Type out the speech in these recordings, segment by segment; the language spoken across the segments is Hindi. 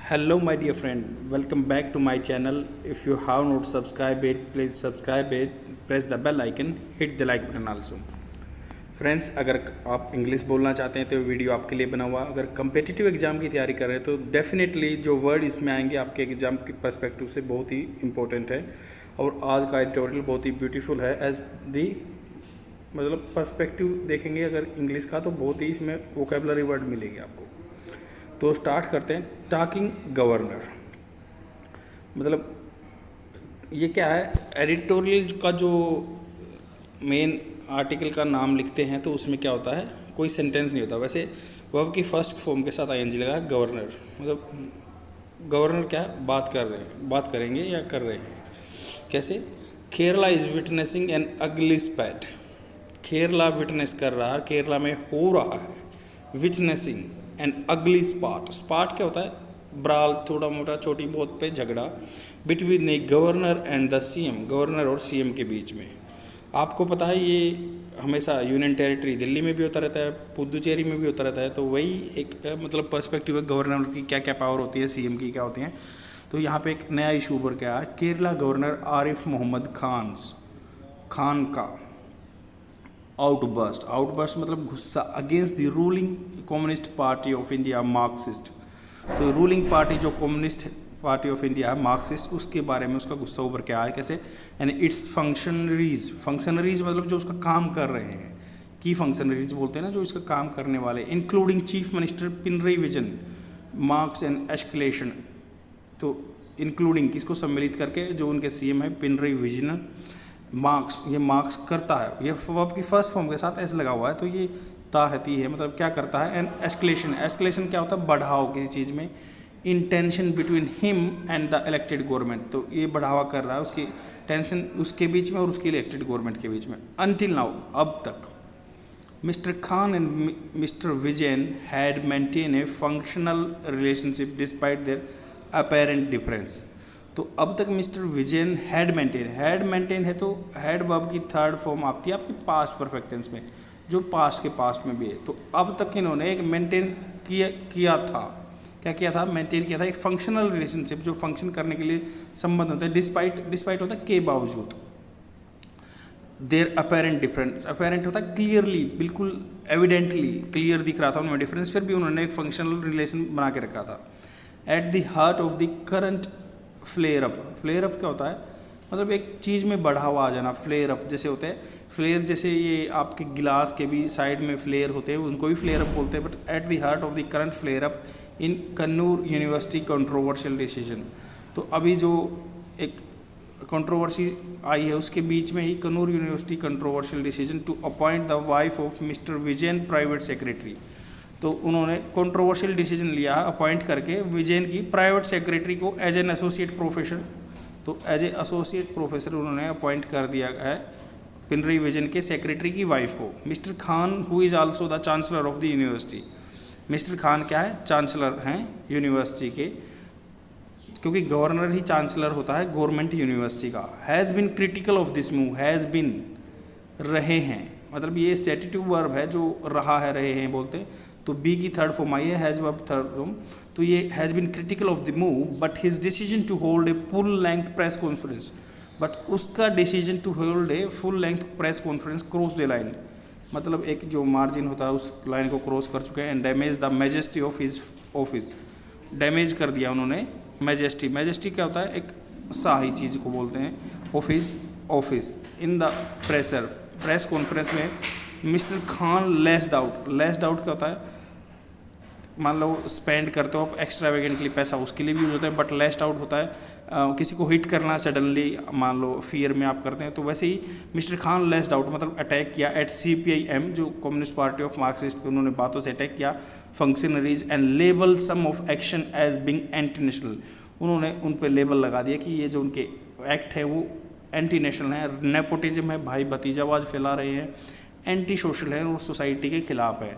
Hello, my dear friend. Welcome back to my channel. If you have not subscribed it, please subscribe it. Press the bell icon. Hit the like button also. Friends, अगर आप इंग्लिश बोलना चाहते हैं तो वीडियो आपके लिए बना हुआ। अगर कम्पिटिटिव एग्ज़ाम की तैयारी कर रहे हैं तो डेफिनेटली जो वर्ड इसमें आएंगे आपके एग्ज़ाम के पर्सपेक्टिव से बहुत ही इंपॉर्टेंट है। और आज का एडिटोरियल बहुत ही ब्यूटीफुल है एज दी मतलब पर्सपेक्टिव देखेंगे अगर इंग्लिश का तो बहुत ही इसमें वोकेबलरी वर्ड मिलेगी आपको। तो स्टार्ट करते हैं। टॉकिंग गवर्नर मतलब ये क्या है, एडिटोरियल का जो मेन आर्टिकल का नाम लिखते हैं तो उसमें क्या होता है, कोई सेंटेंस नहीं होता। वैसे वर्ब की फर्स्ट फॉर्म के साथ आईएनजी लगा गवर्नर, मतलब गवर्नर क्या है, बात कर रहे हैं, बात करेंगे या कर रहे हैं। कैसे, केरला इज़ विटनेसिंग एन अगली स्पैट। केरला विटनेस कर रहा है, केरला में हो रहा है विटनेसिंग एन अगली स्पॉट। स्पॉट क्या होता है, ब्राल, थोड़ा मोटा छोटी बहुत पे झगड़ा between a governor and the CM, governor और सीएम के बीच में। आपको पता है ये हमेशा यूनियन टेरिटरी दिल्ली में भी होता रहता है, पुदुचेरी में भी होता रहता है। तो वही एक मतलब पर्सपेक्टिव है, गवर्नर की क्या क्या पावर होती है, सीएम की क्या होती हैं। तो यहाँ पे एक नया इशू उभर के आया, केरला गवर्नर आरिफ मोहम्मद खान का आउटबर्स्ट मतलब गुस्सा against the ruling communist party of India Marxist. तो रूलिंग पार्टी जो कम्युनिस्ट पार्टी ऑफ इंडिया है मार्क्सिस्ट, उसके बारे में उसका गुस्सा उभर के आया। कैसे, यानी इट्स फंक्शनरीज मतलब जो उसका काम कर रहे हैं, की फंक्शनरीज बोलते हैं ना, जो इसका काम करने वाले, including chief minister Pinarayi vision marks and escalation. तो इंक्लूडिंग किसको सम्मिलित करके, जो उनके सीएम है पिनरई विजन मार्क्स, ये मार्क्स करता है, ये वर्ब की फर्स्ट फॉर्म के साथ एस लगा हुआ है तो ये ताहती है, मतलब क्या करता है। एंड एस्केलेशन क्या होता है, बढ़ाव किसी चीज़ में, intention between him and the elected government. तो ये बढ़ावा कर रहा है उसकी टेंशन उसके बीच में और उसके इलेक्टेड गवर्नमेंट के बीच में। अनटिल नाउ, अब तक mister Khan and mister Vijayan had maintain A functional relationship despite there apparent difference. तो अब तक मिस्टर विजयन हैड मेंटेन है तो हैड वर्ब की थर्ड फॉर्म आती है आपकी पास्ट परफेक्ट टेंस में, जो पास्ट के पास्ट में भी है। तो अब तक इन्होंने एक मेंटेन किया था, क्या किया था, मेंटेन किया था एक फंक्शनल रिलेशनशिप, जो फंक्शन करने के लिए संबंध होता है। डिस्पाइट होता है के बावजूद, देयर अपेरेंट डिफरेंस, अपेरेंट होता है क्लियरली, बिल्कुल एविडेंटली क्लियर दिख रहा था उनमें डिफरेंस, फिर भी उन्होंने एक फंक्शनल रिलेशन बना के रखा था। At the heart of the current flare up क्या होता है, मतलब एक चीज़ में बढ़ावा आ जाना। फ्लेयर अप जैसे होते हैं, फ्लेयर जैसे ये आपके गिलास के भी साइड में फ्लेयर होते हैं, उनको भी फ्लेयर अप बोलते हैं। But at the heart of the current flare up in Kannur university controversial decision. तो अभी जो एक कंट्रोवर्सी आई है उसके बीच में ही Kannur university controversial decision to appoint the wife of mister Vijayan private secretary. तो उन्होंने कंट्रोवर्शियल डिसीजन लिया अपॉइंट करके विजयन की प्राइवेट सेक्रेटरी को एज एन एसोसिएट प्रोफेसर। तो एज ए एसोसिएट प्रोफेसर उन्होंने अपॉइंट कर दिया है पिनरई विजयन के सेक्रेटरी की वाइफ को। Mister Khan who is also the chancellor of the university. Mister Khan क्या है, चांसलर हैं यूनिवर्सिटी के, क्योंकि गवर्नर ही चांसलर होता है गवर्नमेंट यूनिवर्सिटी का। Has been critical of this move, has been रहे हैं, मतलब ये स्टेटिव वर्ब है जो रहा है, रहे हैं बोलते हैं। तो बी की थर्ड फॉर्म आई है, हैज़ वर्ब थर्ड फॉर्म। तो ये has been critical of the move but his decision to hold a full length press conference, but उसका decision to hold a full length press conference cross the line, मतलब एक जो मार्जिन होता है उस लाइन को क्रॉस कर चुके हैं। And damage the majesty of his office, damage कर दिया उन्होंने मैजेस्टी क्या होता है, एक शाही चीज़ को बोलते हैं, office in the press conference में। मिस्टर खान लेस्ड आउट क्या होता है, मान लो स्पेंड करते हो आप एक्स्ट्रावेगेंटली पैसा, उसके लिए भी यूज होता है। बट लेस्ड आउट होता है किसी को हिट करना सडनली, मान लो फियर में आप करते हैं। तो वैसे ही मिस्टर खान लेस्ड आउट मतलब अटैक किया एट CPIM, जो कम्युनिस्ट पार्टी ऑफ मार्क्सिस्ट, उन्होंने बातों से अटैक किया functionaries and label some of action as being anti national. उन्होंने उन पर लेबल लगा दिया कि ये जो उनके एक्ट है वो एंटी नेशनल है, नेपोटिज्म है, भाई भतीजावाज फैला रहे हैं, एंटी सोशल है और सोसाइटी के खिलाफ है।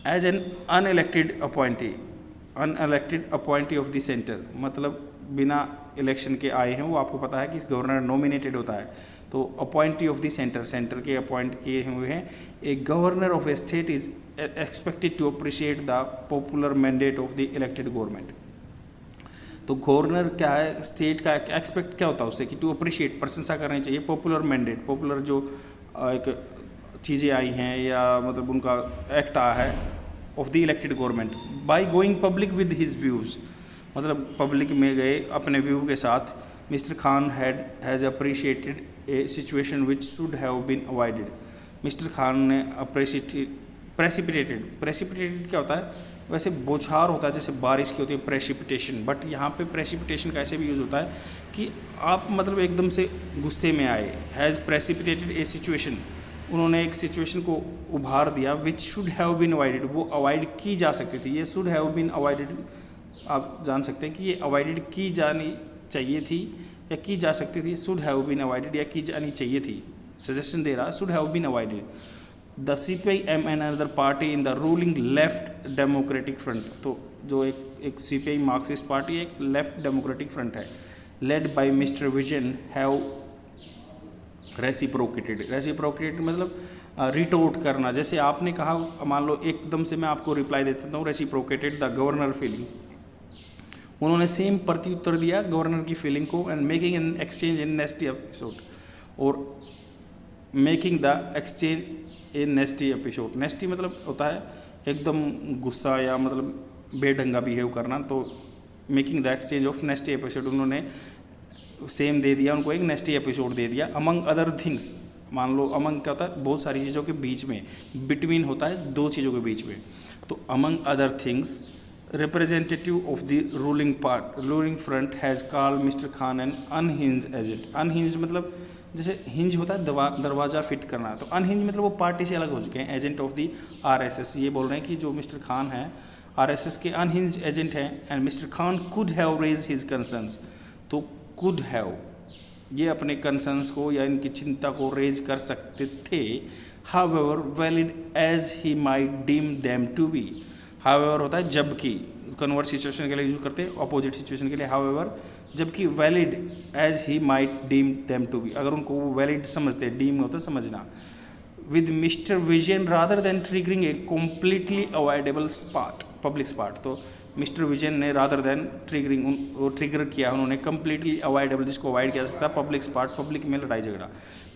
As an unelected appointee of the centre, मतलब बिना इलेक्शन के आए हैं, वो आपको पता है कि गवर्नर नॉमिनेटेड होता है। तो अपॉइंटी ऑफ द सेंटर के अपॉइंट किए हुए हैं। A governor of a state is expected to appreciate the popular mandate of the elected government. तो गवर्नर क्या है, स्टेट का एक्सपेक्ट क्या होता है उससे कि टू अप्रिशिएट, प्रशंसा करनी चाहिए पॉपुलर मैंडेट, पॉपुलर जो एक चीज़ें आई हैं या मतलब उनका एक्ट आया है of the elected government by going public with his views, मतलब पब्लिक में गए अपने व्यू के साथ। Mister Khan has appreciated a situation which should have been avoided. Mister Khan ने प्रेसिपिटेटेड क्या होता है, वैसे बौछार होता है जैसे बारिश की होती है प्रेसिपिटेशन, बट यहाँ पे प्रेसिपिटेशन का ऐसे भी यूज़ होता है कि आप मतलब एकदम से गुस्से में आए। हैज़ प्रेसिपिटेटेड ए सिचुएशन, उन्होंने एक सिचुएशन को उभार दिया which should have been avoided, वो अवॉइड की जा सकती थी। ये शुड हैव बीन अवॉइडेड आप जान सकते हैं कि ये अवॉइडेड की जानी चाहिए थी या की जा सकती थी, शुड हैव बीन अवॉइडेड या की जानी चाहिए थी, सजेशन दे रहा should have been avoided. The CPIM and another party in the ruling left democratic front, तो जो एक CPI मार्क्सिस्ट पार्टी एक लेफ्ट डेमोक्रेटिक फ्रंट है, led by mister Vijayan have reciprocated मतलब रिटोर्ट करना। जैसे आपने कहा, मान लो एकदम से मैं आपको रिप्लाई दे देता हूँ रेसिप्रोकेटेड द गवर्नर फीलिंग, उन्होंने सेम प्रत्युत्तर दिया गवर्नर की फीलिंग को। And making an exchange in nasty episode, और making the exchange in nasty episode, nasty मतलब होता है एकदम गुस्सा या मतलब बेढंगा बिहेव करना, तो making the exchange of नेस्टी episode, उन्होंने सेम दे दिया उनको, एक नेस्टी एपिसोड दे दिया। अमंग अदर थिंग्स, मान लो अमंग क्या होता है, बहुत सारी चीज़ों के बीच में, बिटवीन होता है दो चीज़ों के बीच में, तो among other things representative of the ruling front has called Mr. Khan an unhinged agent। unhinged मतलब जैसे हिंज होता है दरवाज़ा फिट करना, तो अनहिंज मतलब वो पार्टी से अलग हो चुके हैं, एजेंट ऑफ दी RSS। ये बोल रहे हैं कि जो मिस्टर खान है RSS के अनहिंज एजेंट हैं। And mister Khan could have raise his concerns, तो कुड हैव ये अपने कंसर्न्स को या इनकी चिंता को रेज कर सकते थे। However valid as he might deem them to be, however होता है जबकि, कन्वर्ट सिचुएशन के लिए यूज करते हैं, अपोजिट सिचुएशन के लिए हाउएवर, जबकि valid as he might deem them to be, अगर उनको वो वैलिड समझते हैं, डीम होता है समझना। With mister Vijayan rather than triggering a completely avoidable spot, public spot, तो मिस्टर विजयन ने रादर देन ट्रिगरिंग, वो ट्रिगर किया उन्होंने कम्प्लीटली अवॉइडेबल, जिसको अवॉइड किया जा सकता है, पब्लिक स्पॉट, पब्लिक में लड़ाई झगड़ा।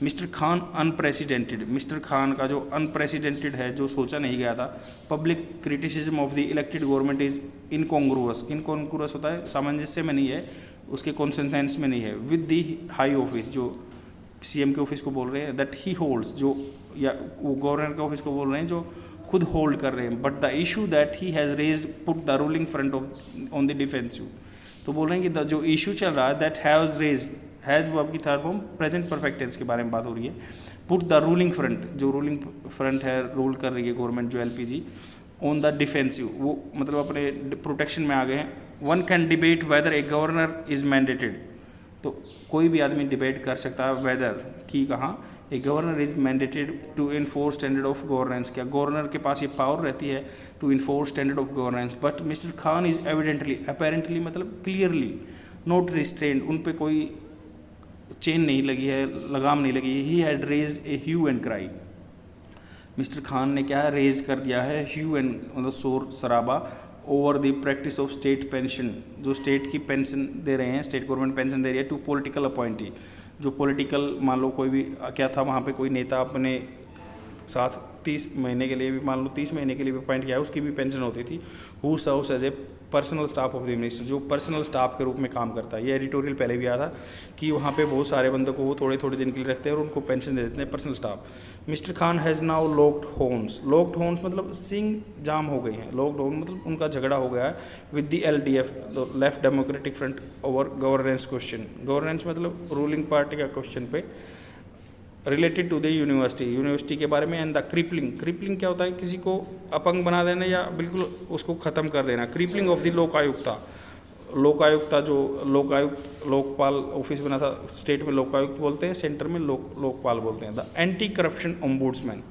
Mister Khan unprecedented, mister Khan का जो अनप्रेसिडेंटेड है, जो सोचा नहीं गया था, public criticism of the elected government is incongruous, incongruous होता है सामंजस्य में नहीं है, उसके कॉन्सेंटेंस में नहीं है। विद दी हाई ऑफिस, जो CM के ऑफिस को बोल रहे हैं, दैट ही होल्ड्स, जो या वो गवर्नर के ऑफिस को बोल रहे हैं जो खुद होल्ड कर रहे हैं। But the issue that he has raised put the ruling front on the defensive, तो बोल रहे हैं कि जो इशू चल रहा है दैट हैज़ रेज्ड, हैज़ वो आपकी third form present perfect tense के बारे में बात हो रही है। पुट द रूलिंग फ्रंट, जो रूलिंग फ्रंट है, रूल कर रही है गवर्नमेंट जो LPG, ऑन द डिफेंसिव, वो मतलब अपने प्रोटेक्शन में आ गए हैं। One can debate whether a governor is mandated, तो कोई भी आदमी डिबेट कर सकता है वेदर की, कहाँ a governor is mandated to enforce standard of governance, क्या गवर्नर के पास ये पावर रहती है to enforce standard of governance. But mister Khan is evidently, apparently मतलब क्लियरली, नॉट रिस्ट्रेंड, उन पे कोई चेन नहीं लगी है, लगाम नहीं लगी है। He had raised a hue and cry, mister Khan ने क्या रेज कर दिया है, ह्यू एंड मतलब शोर शराबा, over the practice of state pension, जो स्टेट की पेंशन दे रहे हैं, स्टेट गवर्नमेंट पेंशन दे रही है टू पॉलिटिकल अपॉइंटी, जो पॉलिटिकल मान लो कोई भी क्या था वहाँ पे कोई नेता अपने साथ 30 महीने के लिए भी, मान लो 30 महीने के लिए भी अपॉइंट किया है, उसकी भी पेंशन होती थी। Who serves as a personal staff of the minister, जो पर्सनल स्टाफ के रूप में काम करता है। ये एडिटोरियल पहले भी आया था कि वहाँ पे बहुत सारे बंदों को वो थोड़े थोड़े दिन के लिए रखते हैं और उनको पेंशन दे देते हैं, personal staff. Mister Khan has now locked horns, locked horns मतलब सिंग जाम हो गई हैं, लॉक्ड होर्न मतलब उनका झगड़ा हो गया है with the LDF, left democratic front, over governance question. Governance मतलब रूलिंग पार्टी का क्वेश्चन पे रिलेटेड टू द यूनिवर्सिटी के बारे में। एंड द क्रिपलिंग क्या होता है, किसी को अपंग बना देना या बिल्कुल उसको ख़त्म कर देना। क्रिपलिंग ऑफ द लोकायुक्ता, जो लोकपाल ऑफिस बना था, स्टेट में लोकायुक्त बोलते हैं, सेंटर में लोकपाल बोलते हैं। द एंटी करप्शन ओम्बुड्समैन,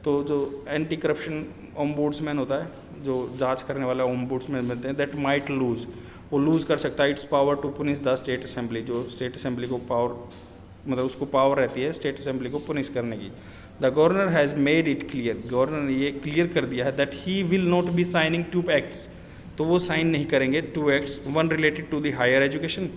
तो जो एंटी करप्शन ओम्बुड्समैन होता है, जो जांच करने वाला ओम्बुड्समैन बनते हैं, दैट माइट लूज, वो लूज़ कर सकता है its power to punish the state assembly, जो स्टेट असेंबली को पावर मतलब उसको पावर रहती है स्टेट असेंबली को पुनिश करने की। The governor has made it clear, governor ने ये क्लियर कर दिया है that he will not be signing two acts, तो वो साइन नहीं करेंगे 2 acts, one related to the higher education,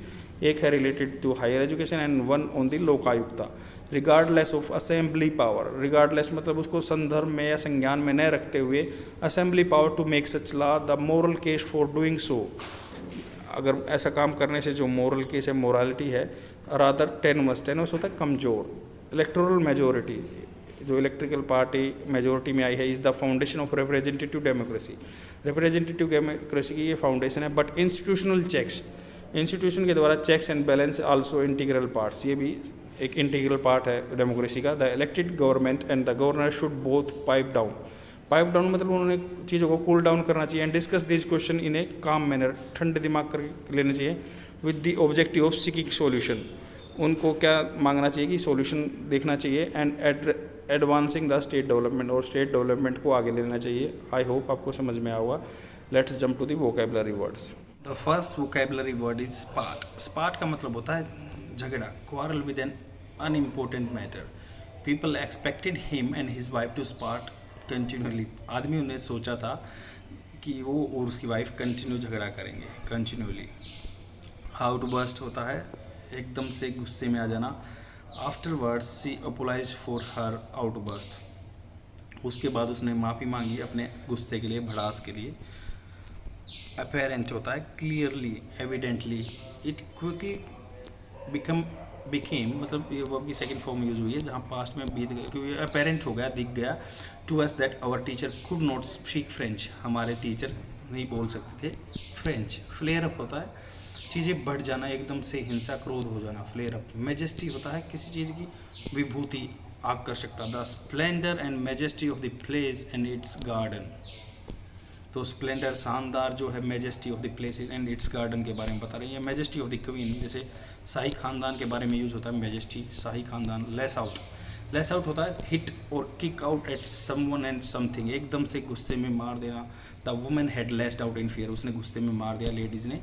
एक है related to higher education and one on the Lokayukta, regardless of assembly power. Regardless मतलब उसको संदर्भ में या संज्ञान में न रखते हुए, assembly power to make such law the moral case for doing so, अगर ऐसा काम करने से जो मोरल केस है, मोरालिटी है, रादर टेनवस, टेनवस होता है कमज़ोर। इलेक्टोरल मेजोरिटी, जो इलेक्ट्रिकल पार्टी मेजोरिटी में आई है, is the foundation of representative democracy, representative democracy की ये फाउंडेशन है। बट इंस्टीट्यूशनल चेक्स, इंस्टीट्यूशन के द्वारा checks and balance also integral parts, ये भी एक इंटीग्रल पार्ट है डेमोक्रेसी का। The elected government and the governor should both pipe down, pipe down मतलब उन्होंने चीज़ों को कूल डाउन करना चाहिए, and discuss this question in a calm manner, ठंडे दिमाग कर लेने चाहिए, with the objective of seeking solution, उनको क्या मांगना चाहिए कि सॉल्यूशन देखना चाहिए, and advancing the state development, और स्टेट डेवलपमेंट को आगे लेना चाहिए। आई होप आपको समझ में आया होगा। Let's jump to the vocabulary words. The first vocabulary word is spat. Spat का मतलब होता है झगड़ा, quarrel with an unimportant matter. People expected him and his wife to spat continuously, आदमियों ने सोचा था कि वो और उसकी वाइफ कंटिन्यू झगड़ा करेंगे, कंटिन्यूअली। आउटबर्स्ट होता है एकदम से गुस्से में आ जाना। Afterwards she apologise for her outburst, उसके बाद उसने माफ़ी मांगी अपने गुस्से के लिए, भड़ास के लिए। अपेरेंट होता है clearly, evidently. It quickly became मतलब ये वर्ब की सेकंड फॉर्म यूज हुई है जहाँ पास्ट में बीत गया, क्योंकि अपेरेंट हो गया, दिख गया। To us that our teacher could not speak French, हमारे टीचर नहीं बोल सकते थे फ्रेंच। फ्लेयर अप होता है चीज़ें बढ़ जाना, एकदम से हिंसा, क्रोध हो जाना, फ्लेयर अप। मेजेस्टी होता है किसी चीज़ की विभूति, आकर्षकता। The splendour and majesty of the place and its garden, तो स्प्लेंडर शानदार जो है, majesty of the place and its garden के बारे में बता रही है। मेजेस्टी ऑफ द क्वीन, जैसे शाही खानदान के बारे में यूज़ होता है मेजेस्टी, शाही खानदान। लेस आउट, लेस आउट होता है हिट और kick out at someone and something, एकदम से गुस्से में मार देना। The women had लेस्ड out in fear, उसने गुस्से में मार दिया, लेडीज़ ने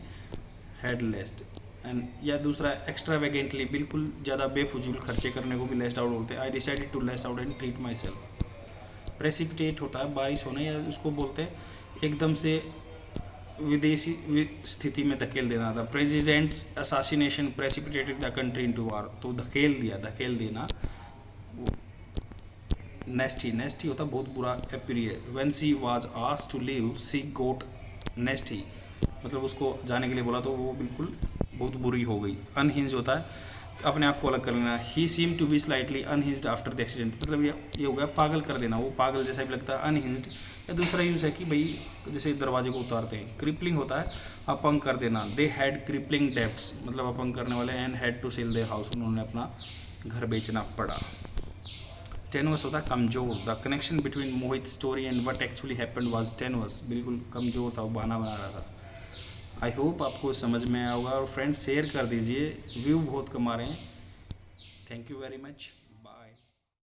हैड लेस्ड। एंड या दूसरा एक्स्ट्रावेगेंटली, बिल्कुल ज़्यादा बेफजूल खर्चे करने को भी लेस्ड आउट बोलते हैं। I decided to lash out and treat myself. Precipitate होता है बारिश होना, या उसको बोलते हैं एकदम से विदेशी स्थिति में धकेल देना। The president's assassination precipitated the country into war, तो धकेल दिया, धकेल देना। नेस्टी, नेस्टी होता बहुत बुरा, एप्रियर। When she was asked to leave she got nasty, मतलब उसको जाने के लिए बोला तो वो बिल्कुल बहुत बुरी हो गई। अनहिंज होता है अपने आप को अलग कर लेना। He seem to be slightly unhinged after the accident, मतलब ये हो गया पागल कर देना, वो पागल जैसा भी लगता है। अनहिंज्ड या दूसरा यूज़ है कि भाई जैसे दरवाजे को उतारते हैं। क्रिपलिंग होता है अपंग कर देना। दे हैड क्रिपलिंग डेब्ट्स, मतलब अपंग करने वाले। And had to sell their house, उन्होंने अपना घर बेचना पड़ा। टेनवस होता है कमजोर। The connection between Mohit story and what actually happened was tenuous, बिल्कुल कमजोर था, वो बहाना बना रहा था। आई होप आपको समझ में आया होगा, और फ्रेंड्स शेयर कर दीजिए, व्यू बहुत कमा रहे हैं। Thank you very much.